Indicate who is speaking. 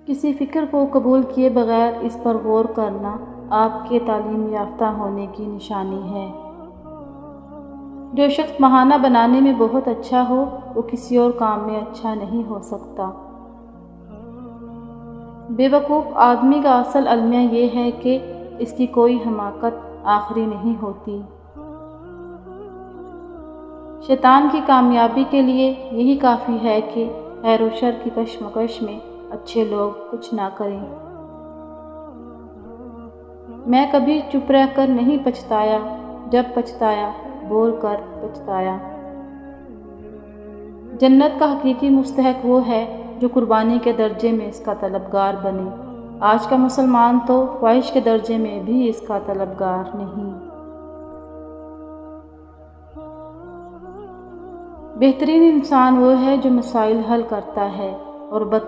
Speaker 1: کسی فکر کو قبول کیے بغیر اس پر غور کرنا آپ کے تعلیم یافتہ ہونے کی نشانی ہے۔ جو شخص بہانہ بنانے میں بہت اچھا ہو وہ کسی اور کام میں اچھا نہیں ہو سکتا۔ بے وقوف آدمی کا اصل المیہ یہ ہے کہ اس کی کوئی حماقت آخری نہیں ہوتی۔ شیطان کی کامیابی کے لیے یہی کافی ہے کہ خیر و شر کی کشمکش میں اچھے لوگ کچھ نہ کریں۔ میں کبھی چپ رہ کر نہیں پچھتایا، جب پچھتایا بول کر پچھتایا۔ جنت کا حقیقی مستحق وہ ہے جو قربانی کے درجے میں اس کا طلبگار بنے۔ آج کا مسلمان تو خواہش کے درجے میں بھی اس کا طلبگار نہیں۔ بہترین انسان وہ ہے جو مسائل حل کرتا ہے اور